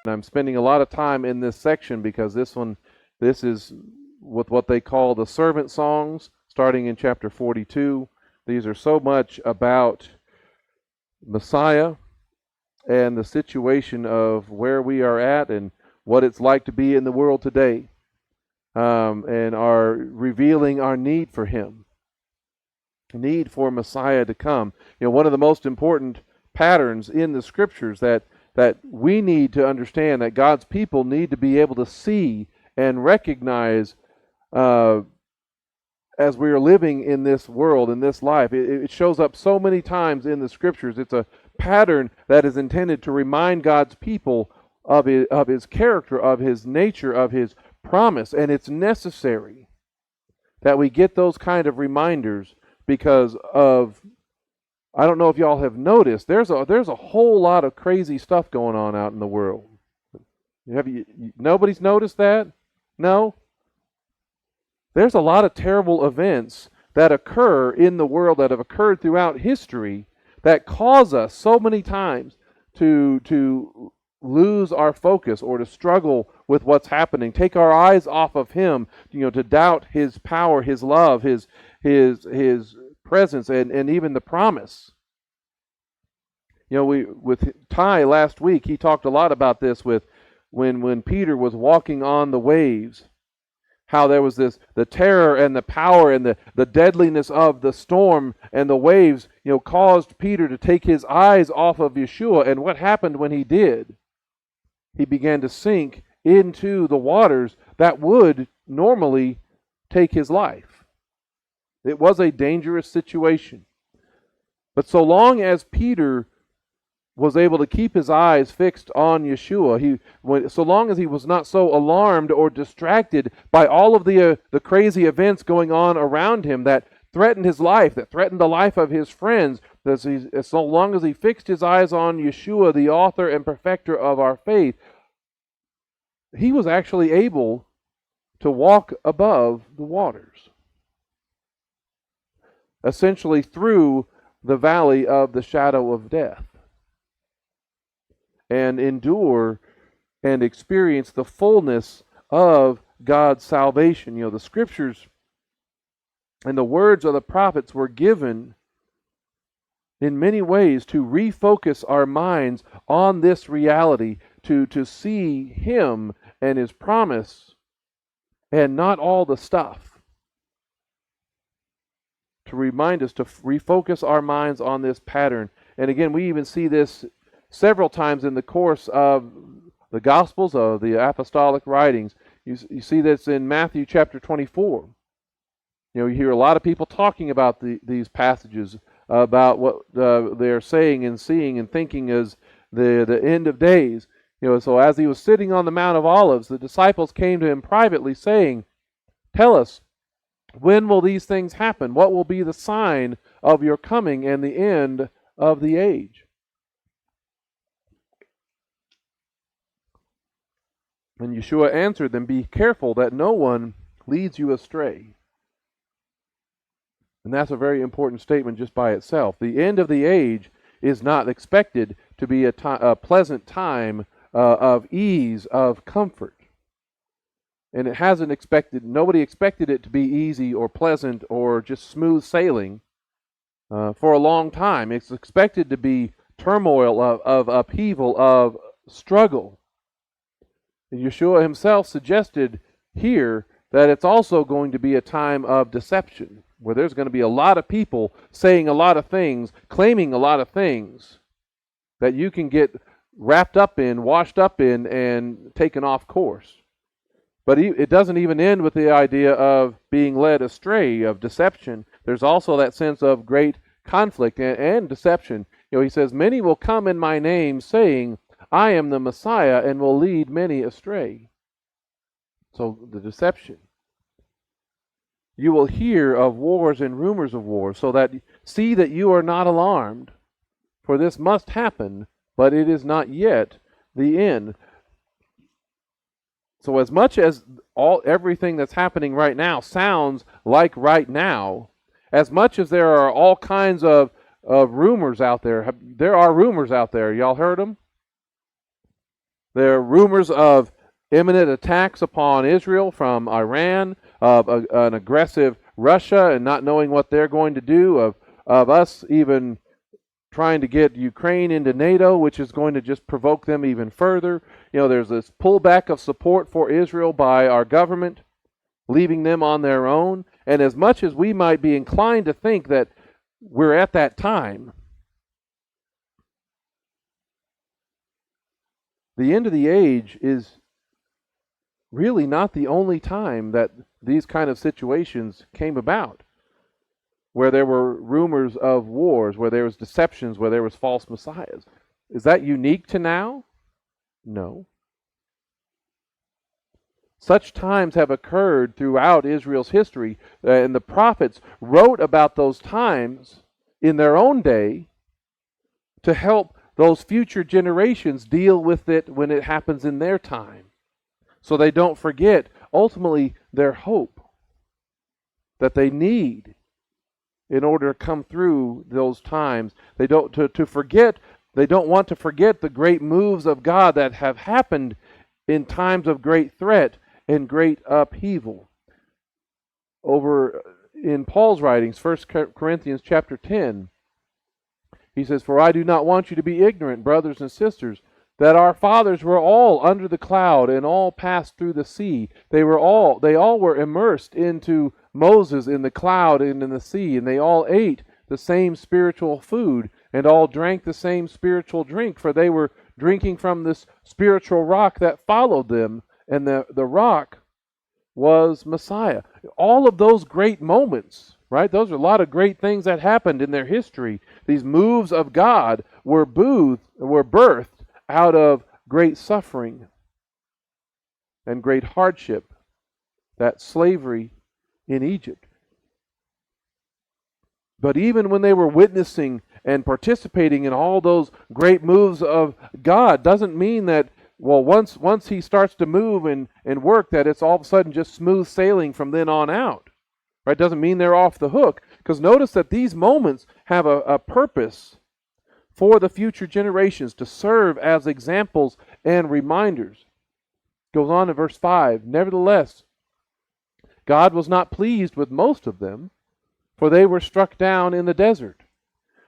And I'm spending a lot of time in this section because this is with what they call the servant songs, starting in chapter 42. These are so much about Messiah and the situation of where we are at and what it's like to be in the world today, and are revealing our need for Him, need for Messiah to come. One of the most important patterns in the Scriptures that we need to understand, that God's people need to be able to see and recognize as we are living in this world, in this life. It shows up so many times in the Scriptures. It's a pattern that is intended to remind God's people of His character, of His nature, of His promise. And it's necessary that we get those kind of reminders because of, I don't know if y'all have noticed, there's a whole lot of crazy stuff going on out in the world. Nobody's noticed that? No? There's a lot of terrible events that occur in the world, that have occurred throughout history, that cause us so many times to lose our focus or to struggle with what's happening, take our eyes off of Him, to doubt His power, His love, His presence, and even the promise. With Ty last week, he talked a lot about this with when Peter was walking on the waves, how there was the terror and the power and the deadliness of the storm and the waves, caused Peter to take his eyes off of Yeshua. And what happened when he did? He began to sink into the waters that would normally take his life. It was a dangerous situation. But so long as Peter was able to keep his eyes fixed on Yeshua, so long as he was not so alarmed or distracted by all of the crazy events going on around him that threatened his life, that threatened the life of his friends, so long as he fixed his eyes on Yeshua, the author and perfecter of our faith, he was actually able to walk above the waters, essentially through the valley of the shadow of death, and endure and experience the fullness of God's salvation. The Scriptures and the words of the prophets were given in many ways to refocus our minds on this reality, to see Him and His promise and not all the stuff. To remind us to refocus our minds on this pattern. And again, we even see this several times in the course of the Gospels, of the apostolic writings. You see this in Matthew chapter 24. You hear a lot of people talking about these passages, about what they're saying and seeing and thinking as the end of days. So as He was sitting on the Mount of Olives, the disciples came to Him privately saying, "Tell us, when will these things happen? What will be the sign of your coming and the end of the age?" And Yeshua answered them, "Be careful that no one leads you astray." And that's a very important statement just by itself. The end of the age is not expected to be a pleasant time of ease, of comfort. And nobody expected it to be easy or pleasant or just smooth sailing for a long time. It's expected to be turmoil, of upheaval, of struggle. And Yeshua Himself suggested here that it's also going to be a time of deception, where there's going to be a lot of people saying a lot of things, claiming a lot of things that you can get wrapped up in, washed up in, and taken off course. But it doesn't even end with the idea of being led astray, of deception. There's also that sense of great conflict and deception. He says, "Many will come in my name, saying, 'I am the Messiah,' and will lead many astray." So the deception. "You will hear of wars and rumors of wars, so that see that you are not alarmed. For this must happen, but it is not yet the end." So as much as everything that's happening right now sounds like right now, as much as there are all kinds of rumors out there, there are rumors out there. Y'all heard them? There are rumors of imminent attacks upon Israel from Iran, of an aggressive Russia and not knowing what they're going to do, of us even trying to get Ukraine into NATO, which is going to just provoke them even further. There's this pullback of support for Israel by our government, leaving them on their own. And as much as we might be inclined to think that we're at that time, the end of the age is really not the only time that these kind of situations came about, where there were rumors of wars, where there was deceptions, where there was false messiahs. Is that unique to now? No. Such times have occurred throughout Israel's history, and the prophets wrote about those times in their own day to help those future generations deal with it when it happens in their time, so they don't forget ultimately their hope that they need in order to come through those times. They don't want to forget the great moves of God that have happened in times of great threat and great upheaval. Over in Paul's writings, 1 Corinthians chapter 10, he says, "For I do not want you to be ignorant, brothers and sisters, that our fathers were all under the cloud and all passed through the sea. They all were immersed into Moses in the cloud and in the sea, and they all ate the same spiritual food and all drank the same spiritual drink, for they were drinking from this spiritual rock that followed them, and the rock was Messiah." All of those great moments, right? Those are a lot of great things that happened in their history. These moves of God were birthed out of great suffering and great hardship, that slavery in Egypt. But even when they were witnessing and participating in all those great moves of God, doesn't mean that, well, once he starts to move and work, that it's all of a sudden just smooth sailing from then on out. Right? Doesn't mean they're off the hook. Because notice that these moments have a purpose for the future generations, to serve as examples and reminders. Goes on in verse 5, "Nevertheless, God was not pleased with most of them, for they were struck down in the desert."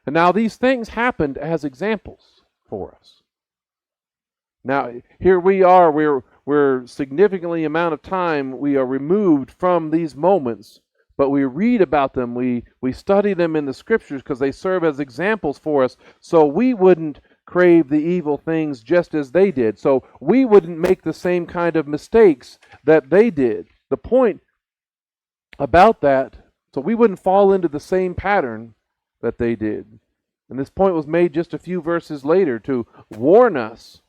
And now these things happened as examples for us. Now here we are, we're significantly amount of time we are removed from these moments, but we read about them, we study them in the scriptures because they serve as examples for us, so we wouldn't crave the evil things just as they did. So we wouldn't make the same kind of mistakes that they did. The point about that, so we wouldn't fall into the same pattern that they did. And this point was made just a few verses later to warn us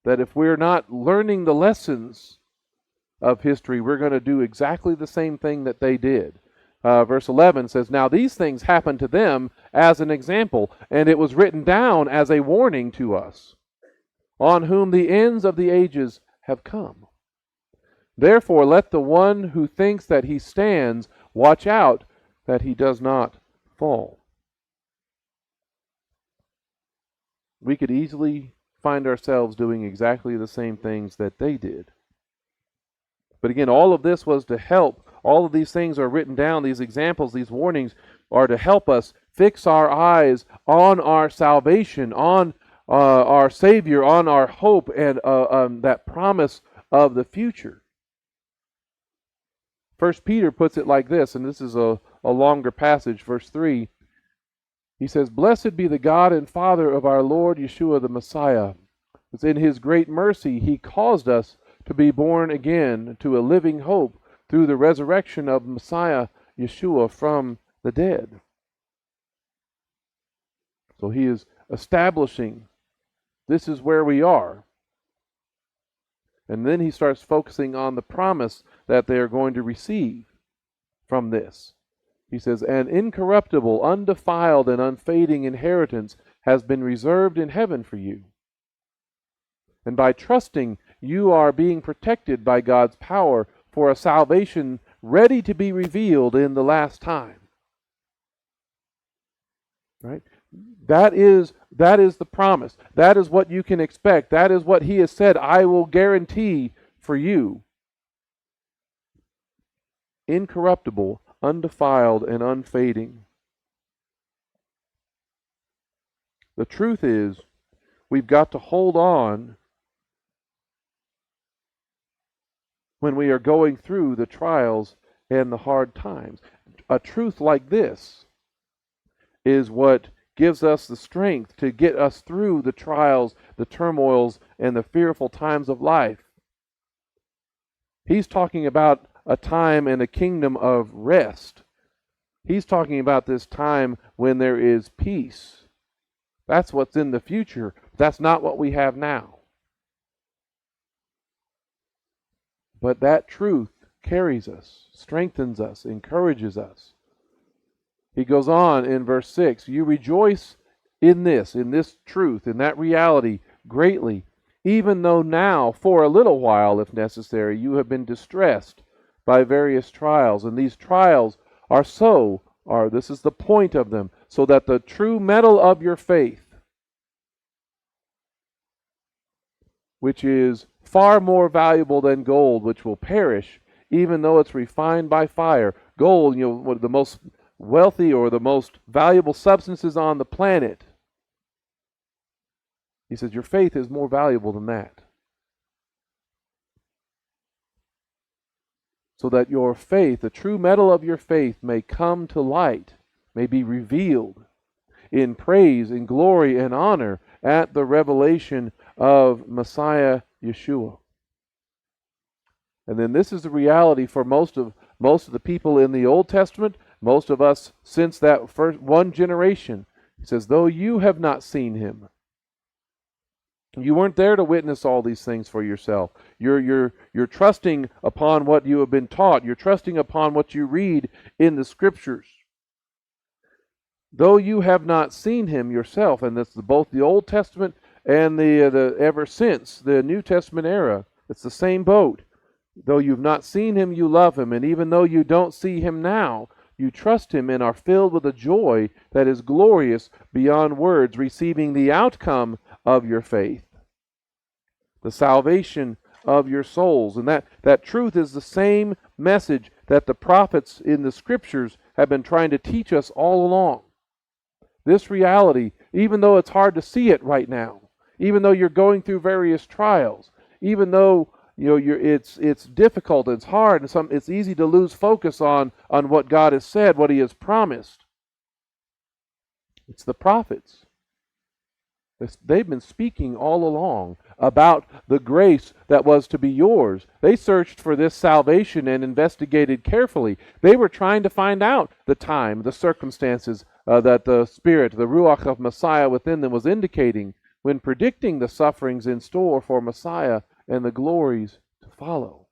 that if we're not learning the lessons of history, we're going to do exactly the same thing that they did. Verse 11 says, "Now these things happened to them as an example, and it was written down as a warning to us, on whom the ends of the ages have come. Therefore let the one who thinks that he stands watch out that he does not fall." We could easily find ourselves doing exactly the same things that they did. But again, all of this was to help. All of these things are written down. These examples, these warnings are to help us fix our eyes on our salvation, on our Savior, on our hope, and that promise of the future. 1 Peter puts it like this, and this is a longer passage, verse 3. He says, "Blessed be the God and Father of our Lord Yeshua the Messiah. As in his great mercy he caused us to be born again to a living hope through the resurrection of Messiah Yeshua from the dead." So he is establishing this is where we are. And then he starts focusing on the promise that they are going to receive from this. He says, "An incorruptible, undefiled, and unfading inheritance has been reserved in heaven for you. And by trusting, you are being protected by God's power for a salvation ready to be revealed in the last time." Right? That is the promise. That is what you can expect. That is what he has said, I will guarantee for you. Incorruptible, undefiled, and unfading. The truth is, we've got to hold on when we are going through the trials and the hard times. A truth like this is what gives us the strength to get us through the trials, the turmoils, and the fearful times of life. He's talking about a time and a kingdom of rest. He's talking about this time when there is peace. That's what's in the future. That's not what we have now. But that truth carries us, strengthens us, encourages us. He goes on in verse 6, you rejoice in this truth, in that reality greatly, even though now, for a little while, if necessary, you have been distressed by various trials. And these trials this is the point of them, so that the true metal of your faith, which is far more valuable than gold, which will perish, even though it's refined by fire. Gold, one of the most wealthy or the most valuable substances on the planet. He says, your faith is more valuable than that. So that your faith, the true metal of your faith, may come to light, may be revealed in praise, in glory, and honor at the revelation of Messiah Yeshua. And then this is the reality for most of the people in the Old Testament, most of us since that first one generation. He says, though you have not seen him, you weren't there to witness all these things for yourself. You're trusting upon what you have been taught. You're trusting upon what you read in the Scriptures. Though you have not seen him yourself, and that's both the Old Testament and the ever since the New Testament era, it's the same boat. Though you've not seen him, you love him, and even though you don't see him now, you trust him and are filled with a joy that is glorious beyond words, receiving the outcome of your faith, the salvation of your souls. And that truth is the same message that the prophets in the Scriptures have been trying to teach us all along. This reality, even though it's hard to see it right now, even though you're going through various trials, even though it's difficult, it's hard, and it's easy to lose focus on what God has said, what he has promised. It's the prophets. They've been speaking all along about the grace that was to be yours. They searched for this salvation and investigated carefully. They were trying to find out the time, the circumstances that the Spirit, the Ruach of Messiah within them was indicating when predicting the sufferings in store for Messiah and the glories to follow.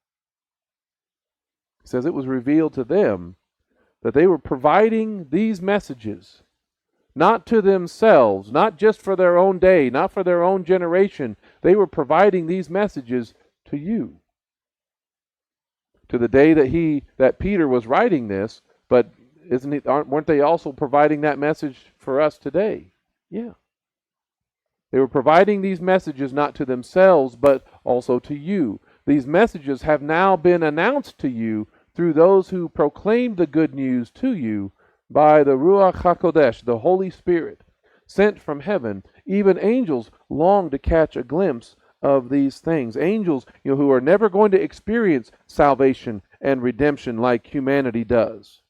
He says it was revealed to them that they were providing these messages not to themselves, not just for their own day, not for their own generation. They were providing these messages to you. To the day that Peter was writing this, but weren't they also providing that message for us today? Yeah. They were providing these messages not to themselves, but also to you. These messages have now been announced to you through those who proclaimed the good news to you by the Ruach HaKodesh, the Holy Spirit, sent from heaven. Even angels long to catch a glimpse of these things. Angels, who are never going to experience salvation and redemption like humanity does.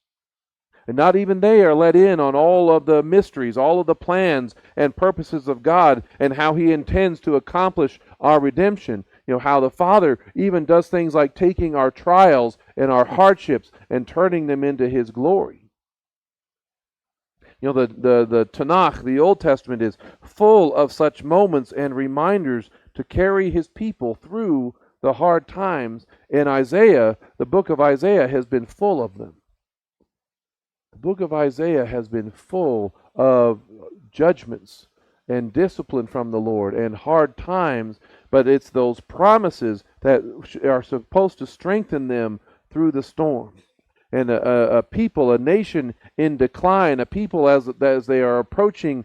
And not even they are let in on all of the mysteries, all of the plans and purposes of God and how he intends to accomplish our redemption. How the Father even does things like taking our trials and our hardships and turning them into his glory. The Tanakh, the Old Testament, is full of such moments and reminders to carry his people through the hard times. And Isaiah, the book of Isaiah, has been full of them. The book of Isaiah has been full of judgments and discipline from the Lord and hard times, but it's those promises that are supposed to strengthen them through the storm. And a people, a nation in decline, a people as they are approaching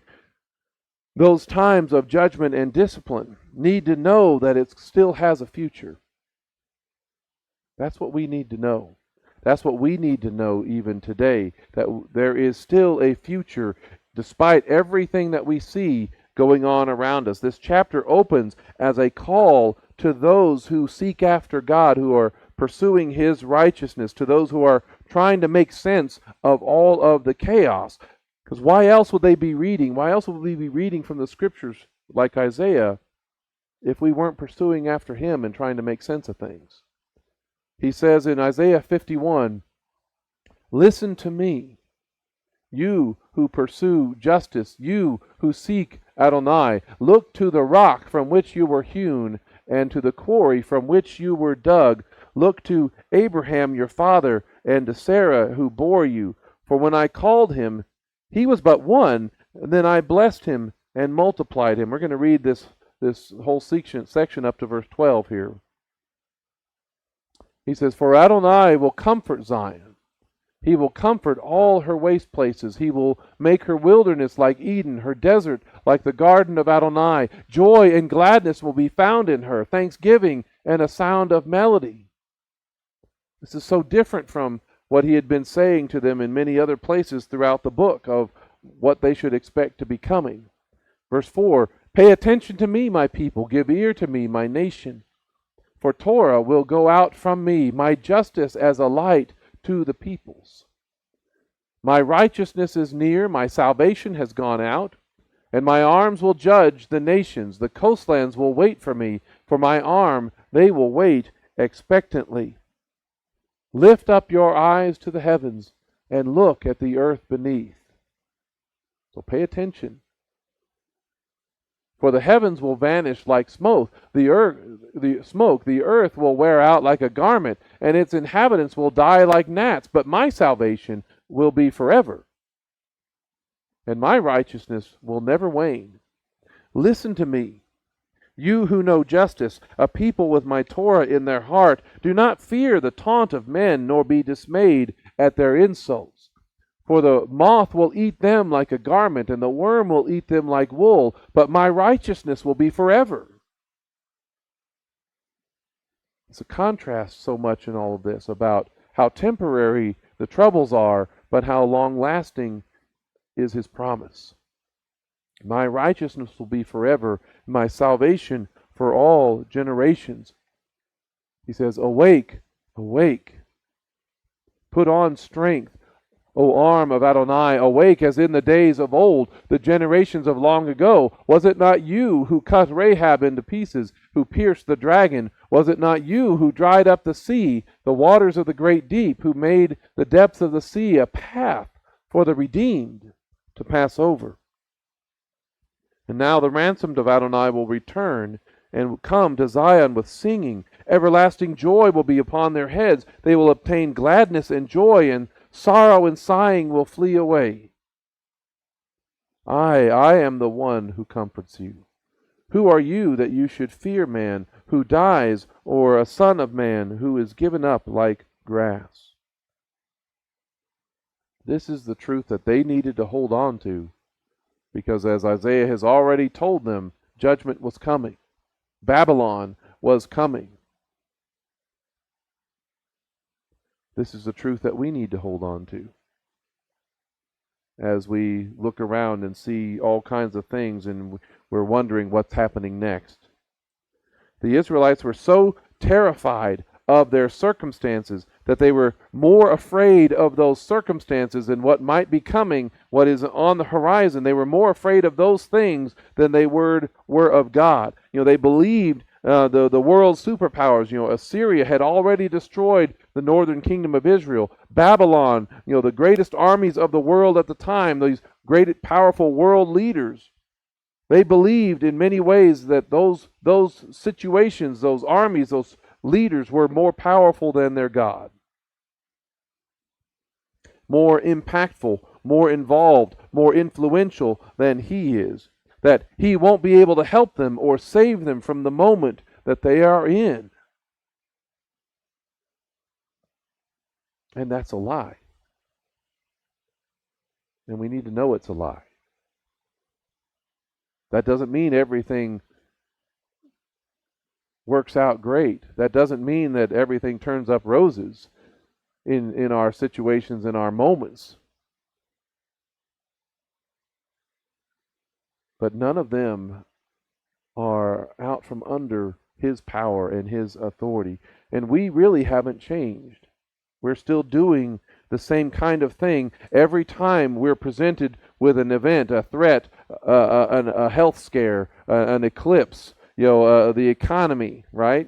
those times of judgment and discipline need to know that it still has a future. That's what we need to know. That's what we need to know even today, that there is still a future despite everything that we see going on around us. This chapter opens as a call to those who seek after God, who are pursuing His righteousness, to those who are trying to make sense of all of the chaos. Because why else would they be reading? Why else would we be reading from the scriptures like Isaiah if we weren't pursuing after Him and trying to make sense of things? He says in Isaiah 51, "Listen to me, you who pursue justice, you who seek Adonai. Look to the rock from which you were hewn, and to the quarry from which you were dug. Look to Abraham your father, and to Sarah who bore you. For when I called him, he was but one, and then I blessed him and multiplied him." We're going to read this whole section up to verse 12 here. He says, "For Adonai will comfort Zion. He will comfort all her waste places. He will make her wilderness like Eden, her desert like the garden of Adonai. Joy and gladness will be found in her, thanksgiving and a sound of melody." This is so different from what he had been saying to them in many other places throughout the book of what they should expect to be coming. Verse 4, "Pay attention to me, my people. Give ear to me, my nation. For Torah will go out from me, my justice as a light to the peoples. My righteousness is near, my salvation has gone out, and my arms will judge the nations. The coastlands will wait for me, for my arm they will wait expectantly. Lift up your eyes to the heavens and look at the earth beneath." So pay attention. "For the heavens will vanish like smoke, the earth will wear out like a garment, and its inhabitants will die like gnats. But my salvation will be forever, and my righteousness will never wane. Listen to me, you who know justice, a people with my Torah in their heart. Do not fear the taunt of men, nor be dismayed at their insults. For the moth will eat them like a garment, and the worm will eat them like wool, but my righteousness will be forever." It's a contrast so much in all of this about how temporary the troubles are, but how long-lasting is His promise. My righteousness will be forever, my salvation for all generations. He says, "Awake, awake. Put on strength, O arm of Adonai, awake as in the days of old, the generations of long ago. Was it not you who cut Rahab into pieces, who pierced the dragon? Was it not you who dried up the sea, the waters of the great deep, who made the depths of the sea a path for the redeemed to pass over? And now the ransomed of Adonai will return and come to Zion with singing. Everlasting joy will be upon their heads. They will obtain gladness and joy, and sorrow and sighing will flee away. I am the one who comforts you. Who are you that you should fear man who dies, or a son of man who is given up like grass?" This is the truth that they needed to hold on to, because as Isaiah has already told them, judgment was coming. Babylon was coming. This is the truth that we need to hold on to as we look around and see all kinds of things and we're wondering what's happening next. The Israelites were so terrified of their circumstances that they were more afraid of those circumstances and what might be coming, what is on the horizon. They were more afraid of those things than they were of God. They believed the world's superpowers. Assyria had already destroyed the northern kingdom of Israel. Babylon, the greatest armies of the world at the time, these great, powerful world leaders. They believed in many ways that those situations, those armies, those leaders were more powerful than their God. More impactful, more involved, more influential than He is. That He won't be able to help them or save them from the moment that they are in. And that's a lie. And we need to know it's a lie. That doesn't mean everything works out great. That doesn't mean that everything turns up roses in our situations, in our moments. But none of them are out from under His power and His authority. And we really haven't changed. We're still doing the same kind of thing every time we're presented with an event, a threat, a health scare, an eclipse, the economy, right?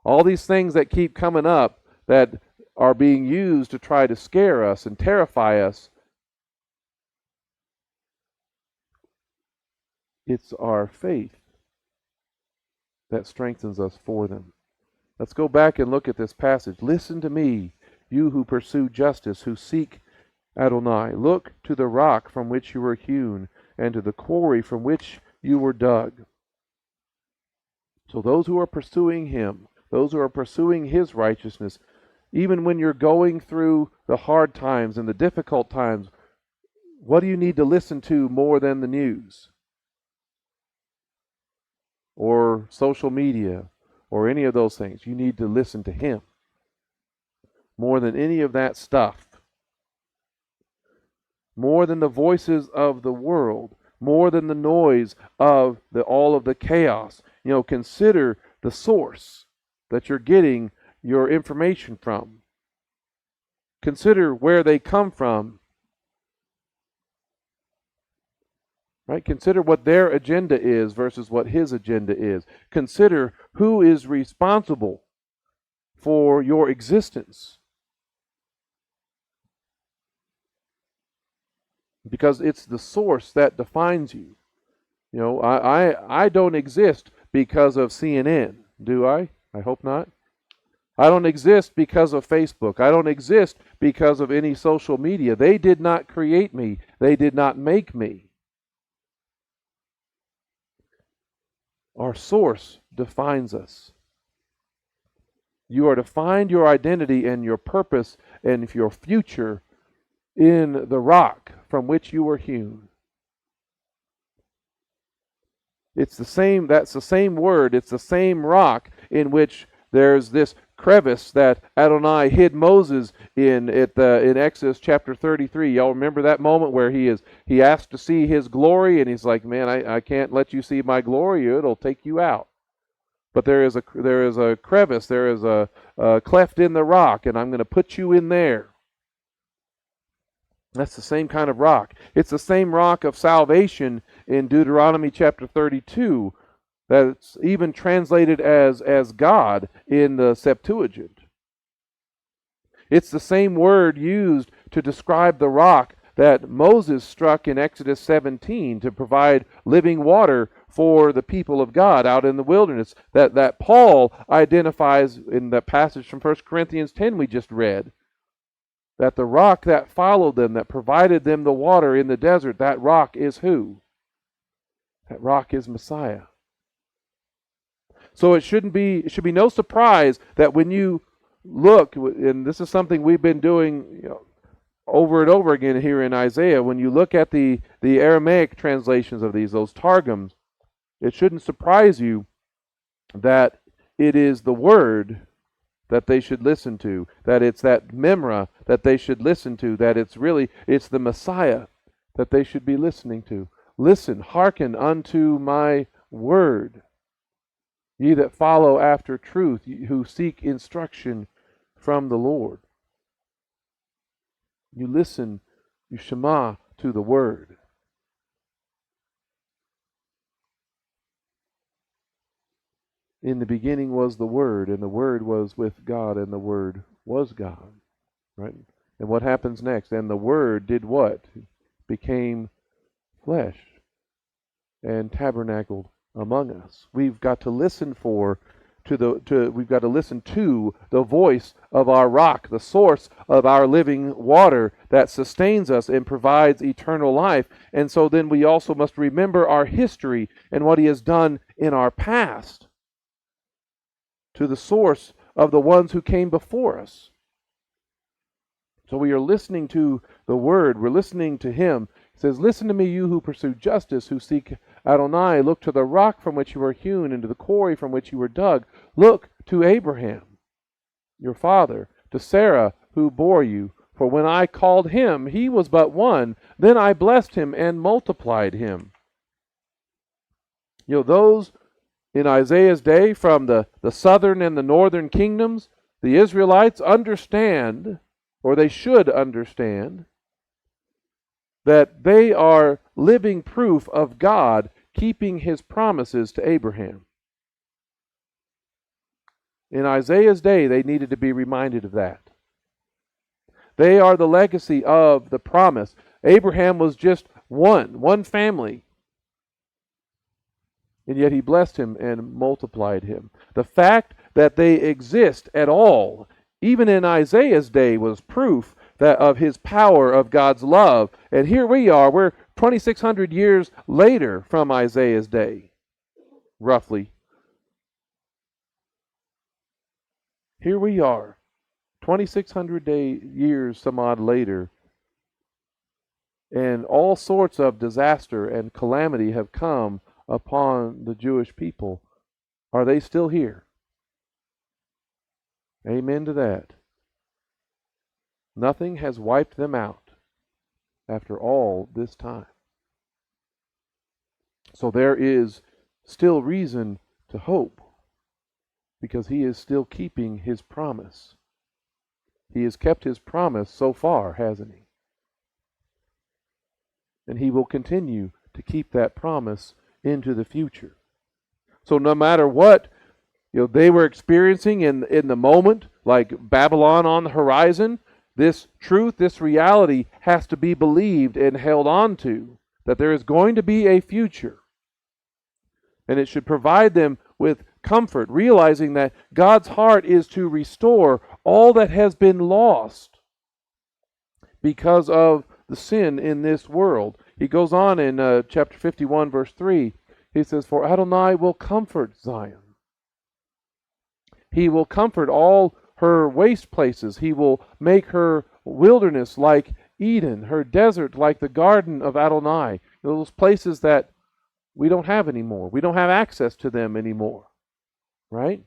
All these things that keep coming up that are being used to try to scare us and terrify us. It's our faith that strengthens us for them. Let's go back and look at this passage. Listen to me, you who pursue justice, who seek Adonai. Look to the rock from which you were hewn, and to the quarry from which you were dug. So those who are pursuing Him, those who are pursuing His righteousness, even when you're going through the hard times and the difficult times, what do you need to listen to more than the news? Or social media, or any of those things? You need to listen to Him more than any of that stuff. More than the voices of the world, more than the noise of all of the chaos. Consider the source that you're getting your information from. Consider where they come from. Right? Consider what their agenda is versus what His agenda is. Consider who is responsible for your existence. Because it's the source that defines you. I don't exist because of CNN, do I? I hope not. I don't exist because of Facebook. I don't exist because of any social media. They did not create me. They did not make me. Our source defines us. You are to find your identity and your purpose and your future in the rock from which you were hewn. That's the same word. It's the same rock in which there's this crevice that Adonai hid Moses in Exodus chapter 33. Y'all remember that moment where he asked to see His glory, and He's like, man, I can't let you see my glory. It'll take you out. But there is a crevice, there is a cleft in the rock, and I'm going to put you in there. That's the same kind of rock. It's the same rock of salvation in Deuteronomy chapter 32 that's even translated as God in the Septuagint. It's the same word used to describe the rock that Moses struck in Exodus 17 to provide living water for the people of God out in the wilderness, that Paul identifies in the passage from 1 Corinthians 10 we just read. That the rock that followed them, that provided them the water in the desert, that rock is who? That rock is Messiah. So it should be no surprise that when you look, and this is something we've been doing over and over again here in Isaiah, when you look at the Aramaic translations of those Targums, it shouldn't surprise you that it is the Word that they should listen to, that it's that Memra that they should listen to, that it's the Messiah that they should be listening to. Listen, hearken unto my word. Ye that follow after truth, who seek instruction from the Lord. You listen, you Shema to the word. In the beginning was the Word, and the Word was with God, and the Word was God. Right? And what happens next? And the Word did what? Became flesh and tabernacled among us. We've got to listen we've got to listen to the voice of our rock, the source of our living water that sustains us and provides eternal life. And so then we also must remember our history and what He has done in our past, to the source of the ones who came before us. So we are listening to the Word. We're listening to Him. It says, listen to me, you who pursue justice, who seek Adonai, look to the rock from which you were hewn, and to the quarry from which you were dug. Look to Abraham, your father, to Sarah, who bore you. For when I called him, he was but one. Then I blessed him and multiplied him. Those in Isaiah's day from the southern and the northern kingdoms, the Israelites understand, or they should understand, that they are living proof of God keeping his promises to Abraham. In Isaiah's day, they needed to be reminded of that. They are the legacy of the promise. Abraham was just one family. And yet he blessed him and multiplied him. The fact that they exist at all, even in Isaiah's day, was proof that of his power, of God's love. And here we are, we're 2,600 years later from Isaiah's day, roughly. Here we are, 2,600 years some odd later, and all sorts of disaster and calamity have come upon the Jewish people. Are they still here? Amen to that. Nothing has wiped them out after all this time. So there is still reason to hope, because he is still keeping his promise. He has kept his promise so far, hasn't he? And he will continue to keep that promise into the future. So no matter what they were experiencing in the moment, like Babylon on the horizon, this truth, this reality has to be believed and held on to, that there is going to be a future. And it should provide them with comfort, realizing that God's heart is to restore all that has been lost because of the sin in this world. He goes on in chapter 51, verse 3. He says, "For Adonai will comfort Zion. He will comfort all her waste places. He will make her wilderness like Eden, her desert like the garden of Adonai." Those places that we don't have anymore. We don't have access to them anymore. Right?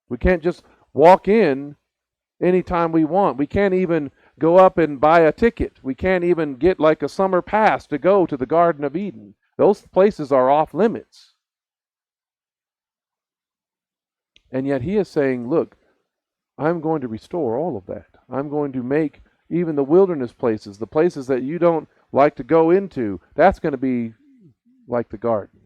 We can't just walk in anytime we want. We can't even go up and buy a ticket. We can't even get like a summer pass to go to the Garden of Eden. Those places are off limits. And yet he is saying, look, I'm going to restore all of that. I'm going to make even the wilderness places, the places that you don't like to go into, that's going to be like the garden.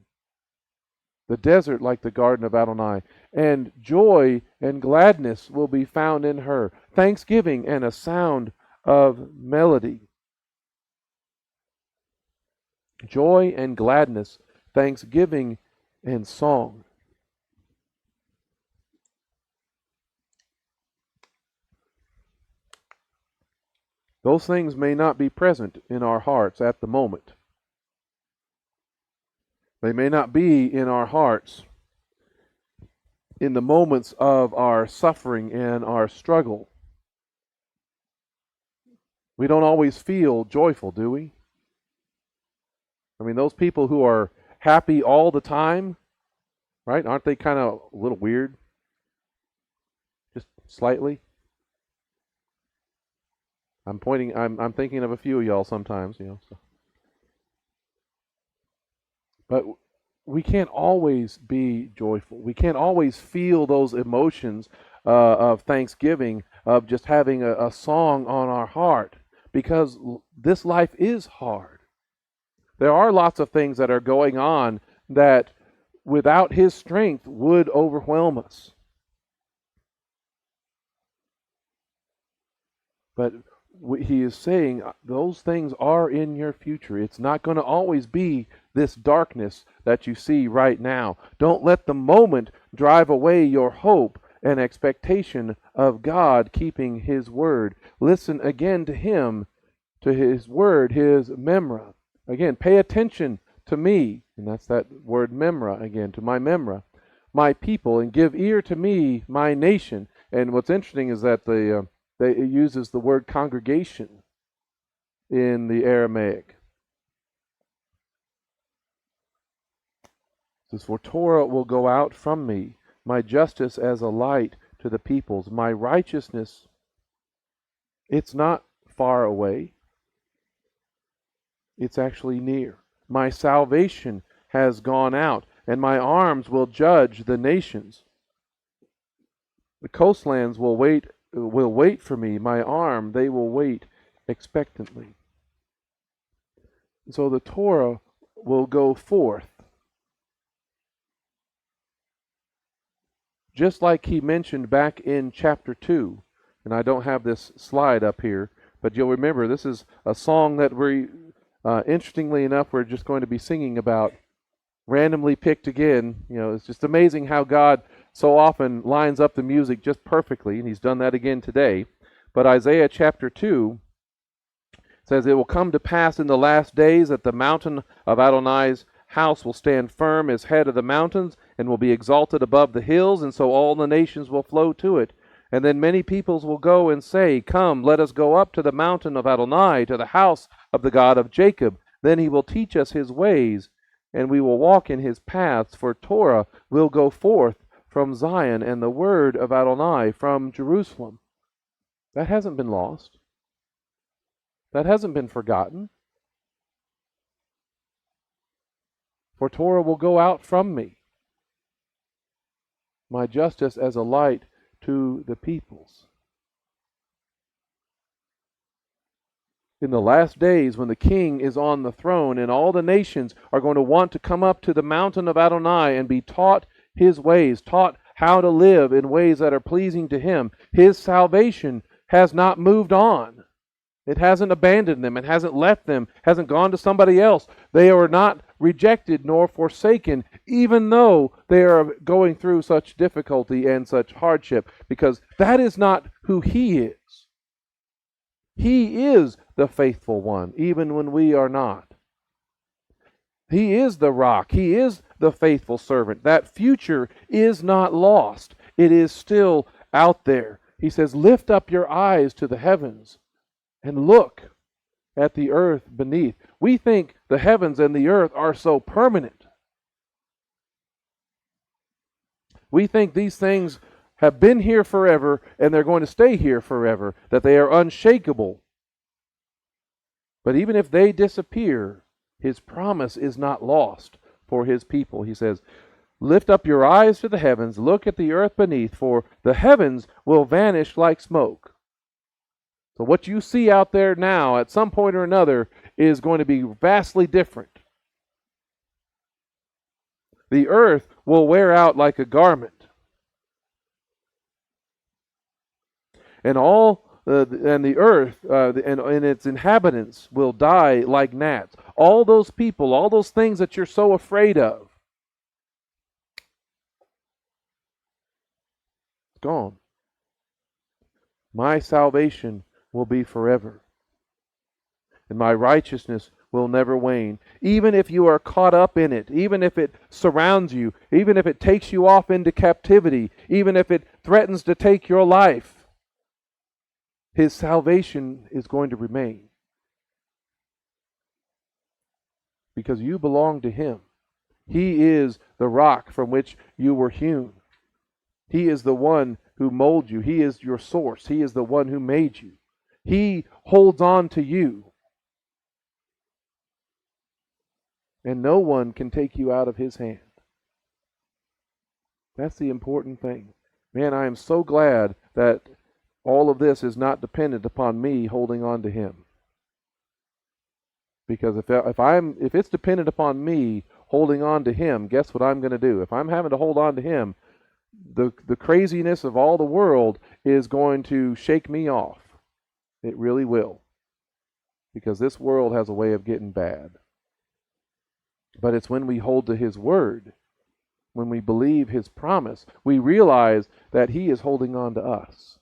The desert like the garden of Adonai. And joy and gladness will be found in her. Thanksgiving and a sound of melody. Joy and gladness, thanksgiving and song. Those things may not be present in our hearts at the moment. They may not be in our hearts in the moments of our suffering and our struggle. We don't always feel joyful, do we? I mean, those people who are happy all the time, right? Aren't they kind of a little weird? Just slightly? I'm thinking of a few of y'all sometimes, so. But we can't always be joyful. We can't always feel those emotions of thanksgiving, of just having a song on our heart, because this life is hard. There are lots of things that are going on that without his strength would overwhelm us. But he is saying those things are in your future. It's not going to always be this darkness that you see right now. Don't let the moment drive away your hope and expectation of God keeping his word. Listen again to him, to his word, his memra. Again, pay attention to me, and that's that word memra again, to my memra, my people, and give ear to me, my nation. And what's interesting is that it uses the word congregation in the Aramaic. It says, for Torah will go out from me, my justice as a light to the peoples. My righteousness, it's not far away. It's actually near. My salvation has gone out, and my arms will judge the nations. The coastlands will wait for me. My arm, they will wait expectantly. So the Torah will go forth. Just like he mentioned back in chapter 2, and I don't have this slide up here, but you'll remember this is a song that interestingly enough, we're just going to be singing about, randomly picked again. It's just amazing how God so often lines up the music just perfectly, and he's done that again today. But Isaiah chapter 2 says, it will come to pass in the last days that the mountain of Adonai's house will stand firm as head of the mountains and will be exalted above the hills, and so all the nations will flow to it. And then many peoples will go and say, come, let us go up to the mountain of Adonai, to the house of the God of Jacob. Then he will teach us his ways, and we will walk in his paths. For Torah will go forth from Zion, and the word of Adonai from Jerusalem. That hasn't been lost. That hasn't been forgotten. For Torah will go out from me, my justice as a light to the peoples. In the last days, when the king is on the throne, and all the nations are going to want to come up to the mountain of Adonai and be taught his ways, taught how to live in ways that are pleasing to him, his salvation has not moved on. It hasn't abandoned them. It hasn't left them. Hasn't gone to somebody else. They are not rejected nor forsaken, even though they are going through such difficulty and such hardship, because that is not who he is. He is the faithful one, even when we are not. He is the rock. He is the faithful servant. That future is not lost. It is still out there. He says, lift up your eyes to the heavens and look at the earth beneath. We think the heavens and the earth are so permanent. We think these things have been here forever and they're going to stay here forever, that they are unshakable. But even if they disappear, his promise is not lost for his people. He says, lift up your eyes to the heavens, look at the earth beneath, for the heavens will vanish like smoke. So what you see out there now, at some point or another, is going to be vastly different. The earth will wear out like a garment. And the earth and its inhabitants will die like gnats. All those people, all those things that you're so afraid of, it's gone. My salvation will be forever, and my righteousness will never wane. Even if you are caught up in it, even if it surrounds you, even if it takes you off into captivity, even if it threatens to take your life, his salvation is going to remain. Because you belong to him. He is the rock from which you were hewn. He is the one who molded you. He is your source. He is the one who made you. He holds on to you. And no one can take you out of his hand. That's the important thing. Man, I am so glad that all of this is not dependent upon me holding on to him. Because if it's dependent upon me holding on to him, guess what I'm going to do? If I'm having to hold on to him, the craziness of all the world is going to shake me off. It really will. Because this world has a way of getting bad. But it's when we hold to his word, when we believe his promise, we realize that he is holding on to us.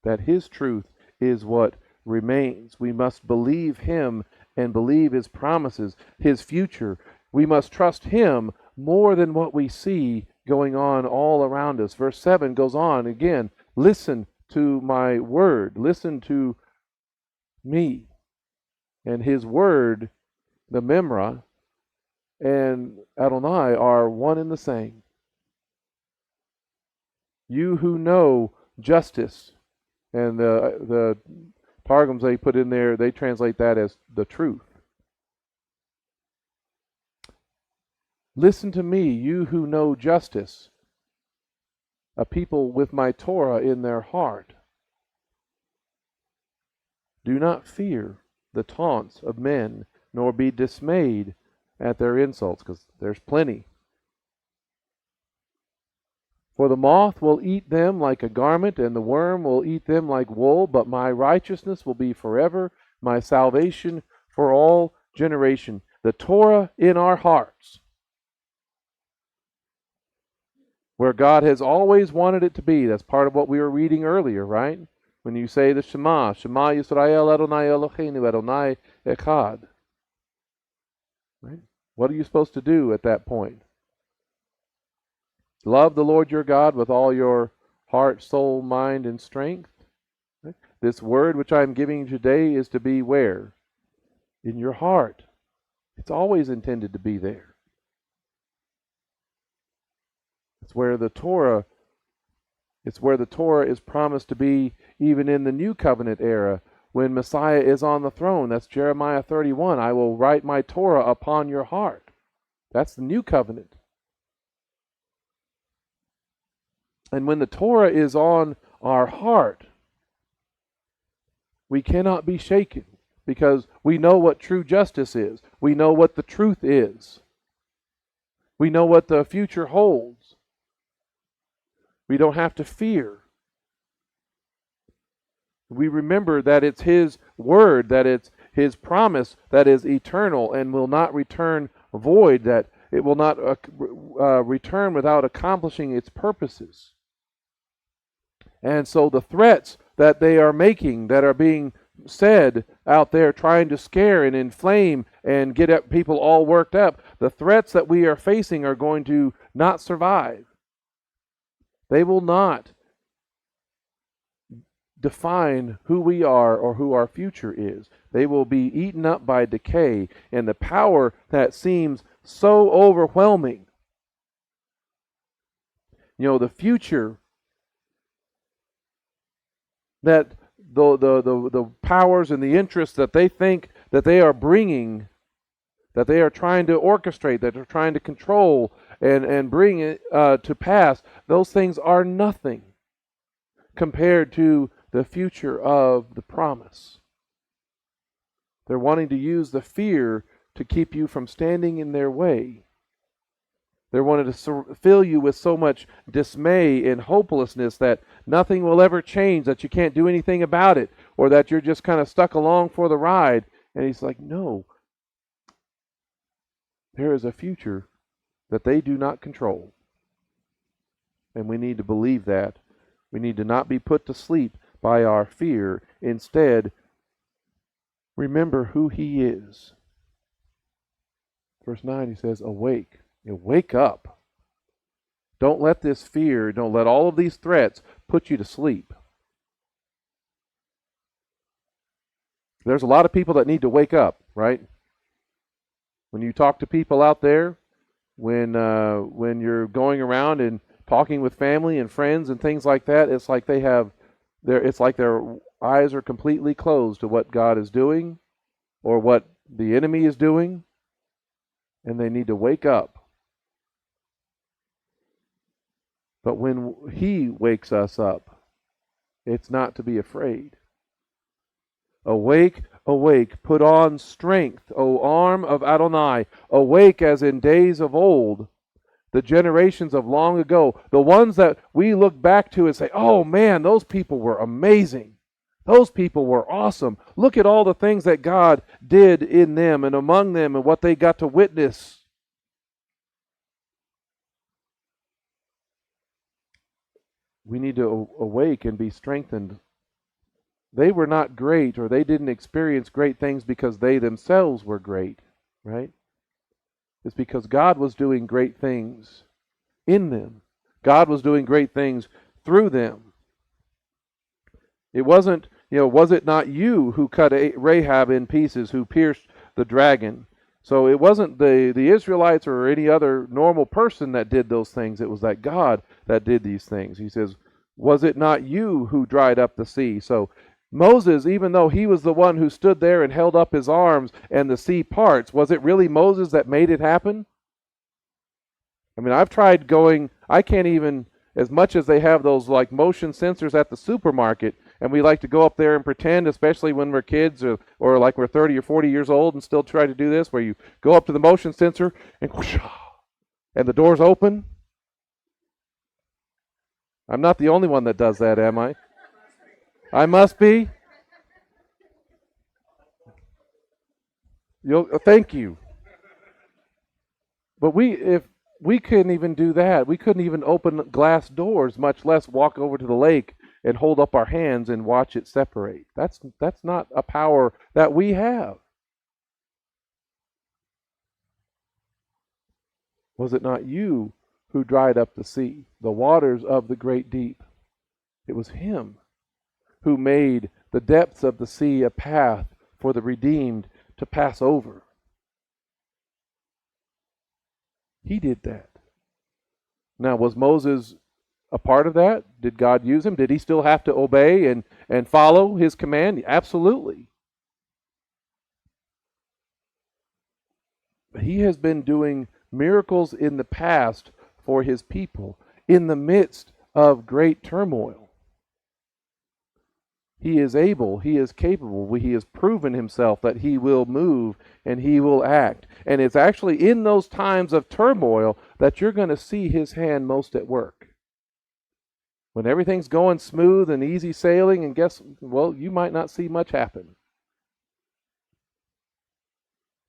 That his truth is what remains. We must believe him and believe his promises, his future. We must trust him more than what we see going on all around us. Verse 7 goes on again. Listen to my word. Listen to me. And his word the Memra, and Adonai are one and the same. You who know justice, and the Targums they put in there, they translate that as the truth. Listen to me, you who know justice, a people with my Torah in their heart. Do not fear the taunts of men, nor be dismayed at their insults, because there's plenty. For the moth will eat them like a garment, and the worm will eat them like wool, but my righteousness will be forever, my salvation for all generation. The Torah in our hearts, where God has always wanted it to be. That's part of what we were reading earlier, right? When you say the Shema, Shema Yisrael Adonai Eloheinu Adonai Echad. Right? What are you supposed to do at that point? Love the Lord your God with all your heart, soul, mind, and strength. Right? This word which I am giving you today is to be where? In your heart. It's always intended to be there. It's where the Torah is promised to be even in the New Covenant era when Messiah is on the throne. That's Jeremiah 31. I will write my Torah upon your heart. That's the New Covenant. And when the Torah is on our heart, we cannot be shaken because we know what true justice is. We know what the truth is. We know what the future holds. We don't have to fear. We remember that it's His word, that it's His promise that is eternal and will not return void, that it will not return without accomplishing its purposes. And so the threats that they are making, that are being said out there, trying to scare and inflame and get people all worked up, the threats that we are facing are going to not survive. They will not define who we are or who our future is. They will be eaten up by decay and the power that seems so overwhelming. You know, the future that the powers and the interests that they think that they are bringing, that they are trying to orchestrate, that they're trying to control and bring it to pass, those things are nothing compared to the future of the promise. They're wanting to use the fear to keep you from standing in their way. They're wanting to fill you with so much dismay and hopelessness that nothing will ever change, that you can't do anything about it, or that you're just kind of stuck along for the ride. And He's like, no. There is a future that they do not control. And we need to believe that. We need to not be put to sleep by our fear. Instead, remember who He is. Verse 9, He says, awake. Wake up. Don't let this fear, don't let all of these threats put you to sleep. There's a lot of people that need to wake up, right? When you talk to people out there, when you're going around and talking with family and friends and things like that, it's like it's like their eyes are completely closed to what God is doing or what the enemy is doing, and they need to wake up. But when He wakes us up, it's not to be afraid. Awake, awake, put on strength, O arm of Adonai. Awake as in days of old, the generations of long ago, the ones that we look back to and say, oh man, those people were amazing. Those people were awesome. Look at all the things that God did in them and among them and what they got to witness. We need to awake and be strengthened. They were not great, or they didn't experience great things because they themselves were great, right? It's because God was doing great things in them. God was doing great things through them. It wasn't, was it not you who cut Rahab in pieces, who pierced the dragon, So it wasn't the Israelites or any other normal person that did those things. It was that God that did these things. He says, was it not you who dried up the sea? So Moses, even though he was the one who stood there and held up his arms and the sea parts, was it really Moses that made it happen? I mean, I've tried going, I can't even, as much as they have those like motion sensors at the supermarket, and we like to go up there and pretend, especially when we're kids or like we're 30 or 40 years old and still try to do this, where you go up to the motion sensor and whoosh, and the doors open. I'm not the only one that does that, am I? I must be. Thank you. But if we couldn't even do that, we couldn't even open glass doors, much less walk over to the lake and hold up our hands and watch it separate. That's not a power that we have. Was it not you who dried up the sea, the waters of the great deep? It was him who made the depths of the sea a path for the redeemed to pass over. He did that. Now, was Moses a part of that? Did God use him? Did he still have to obey and follow his command? Absolutely. But he has been doing miracles in the past for his people in the midst of great turmoil. He is able, he is capable, he has proven himself that he will move and he will act. And it's actually in those times of turmoil that you're going to see his hand most at work. When everything's going smooth and easy sailing, and you might not see much happen.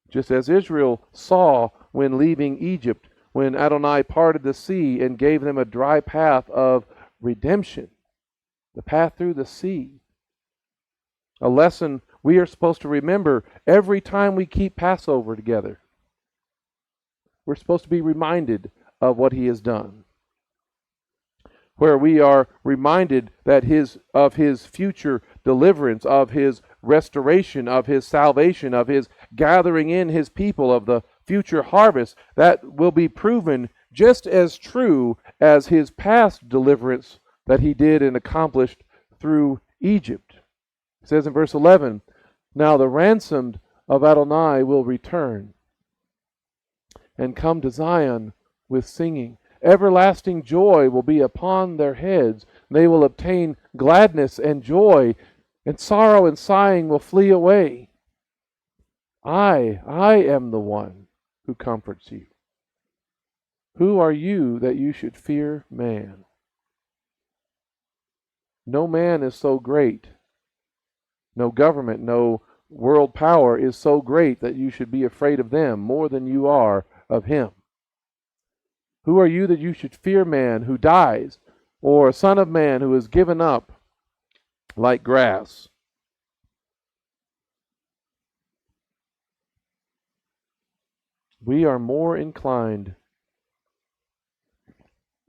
Just as Israel saw when leaving Egypt, when Adonai parted the sea and gave them a dry path of redemption, the path through the sea. A lesson we are supposed to remember every time we keep Passover together. We're supposed to be reminded of what he has done. Where we are reminded that of his future deliverance, of his restoration, of his salvation, of his gathering in his people, of the future harvest, that will be proven just as true as his past deliverance that he did and accomplished through Egypt. It says in verse 11, now the ransomed of Adonai will return and come to Zion with singing. Everlasting joy will be upon their heads. They will obtain gladness and joy, and sorrow and sighing will flee away. I am the one who comforts you. Who are you that you should fear man? No man is so great. No government, no world power is so great that you should be afraid of them more than you are of him. Who are you that you should fear man who dies, or a son of man who is given up like grass? We are more inclined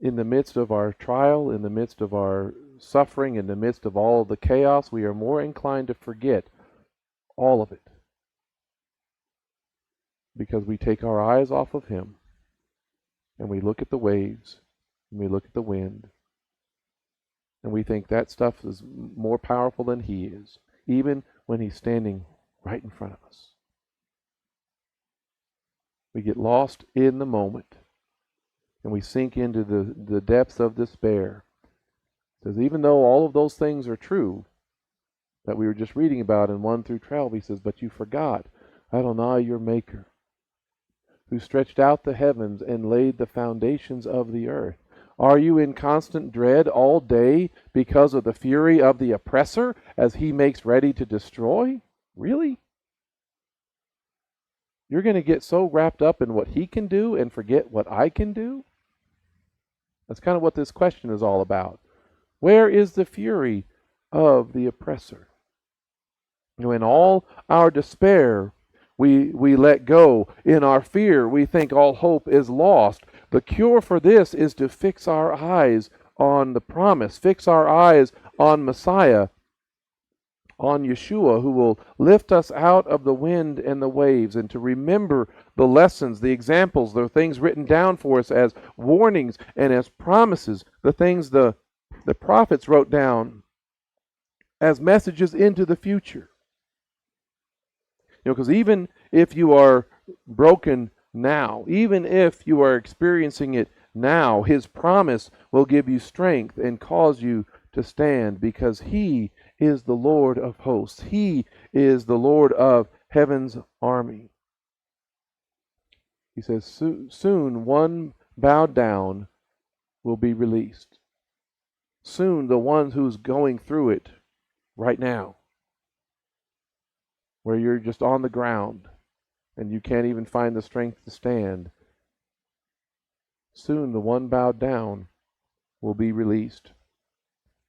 in the midst of our trial, in the midst of our suffering, in the midst of all the chaos, we are more inclined to forget all of it. Because we take our eyes off of him, and we look at the waves, and we look at the wind, and we think that stuff is more powerful than he is, even when he's standing right in front of us. We get lost in the moment, and we sink into the depths of despair. Because even though all of those things are true that we were just reading about in 1 through 12, he says, but you forgot Adonai your maker, who stretched out the heavens and laid the foundations of the earth. Are you in constant dread all day because of the fury of the oppressor as he makes ready to destroy? Really? You're going to get so wrapped up in what he can do and forget what I can do? That's kind of what this question is all about. Where is the fury of the oppressor? In all our despair, we let go. In our fear, we think all hope is lost. The cure for this is to fix our eyes on the promise, fix our eyes on Messiah, on Yeshua, who will lift us out of the wind and the waves, and to remember the lessons, the examples, the things written down for us as warnings and as promises, the things the prophets wrote down as messages into the future. Because even if you are broken now, even if you are experiencing it now, His promise will give you strength and cause you to stand, because He is the Lord of hosts. He is the Lord of heaven's army. He says, soon one bowed down will be released. Soon the one who's going through it right now, where you're just on the ground and you can't even find the strength to stand, soon the one bowed down will be released.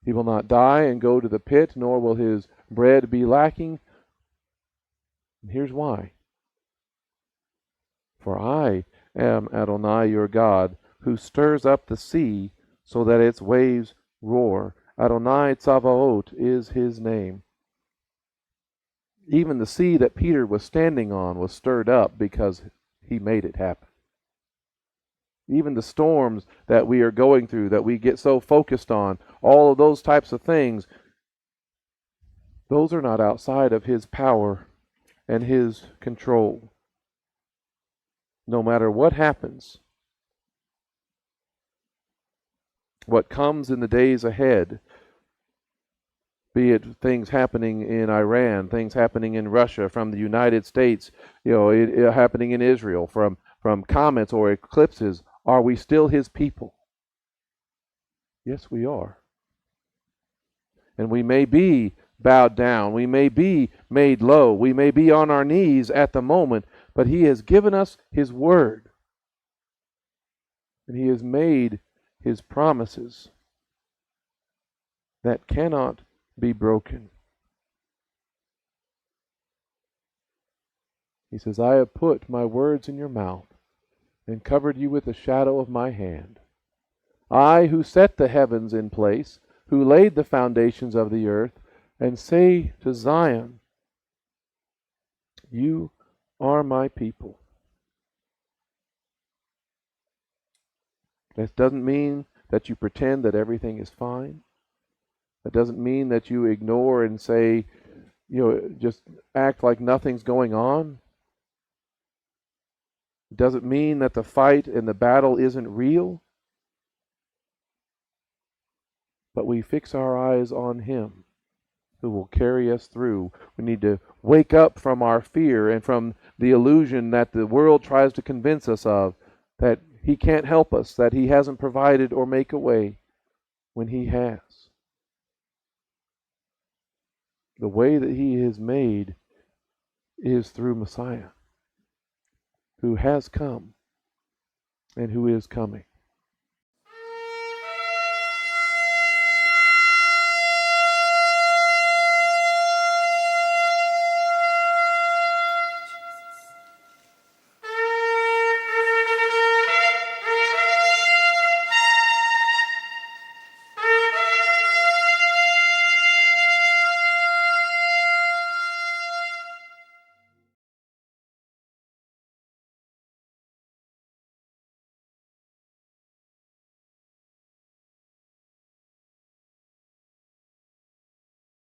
He will not die and go to the pit, nor will his bread be lacking. And here's why. For I am Adonai your God, who stirs up the sea so that its waves roar. Adonai Tzavaot is his name. Even the sea that Peter was standing on was stirred up because he made it happen. Even the storms that we are going through, that we get so focused on, all of those types of things, those are not outside of his power and his control. No matter what happens, what comes in the days ahead, be it things happening in Iran, things happening in Russia, from the United States, it happening in Israel, from comets or eclipses, are we still his people? Yes, we are. And we may be bowed down, we may be made low, we may be on our knees at the moment, but he has given us his word. And he has made his promises that cannot be broken. He says, I have put my words in your mouth and covered you with the shadow of my hand. I who set the heavens in place, who laid the foundations of the earth, and say to Zion, you are my people. That doesn't mean that you pretend that everything is fine. That doesn't mean that you ignore and say, just act like nothing's going on. It doesn't mean that the fight and the battle isn't real. But we fix our eyes on him who will carry us through. We need to wake up from our fear and from the illusion that the world tries to convince us of, that he can't help us, that he hasn't provided or make a way, when he has. The way that he has made is through Messiah, who has come and who is coming.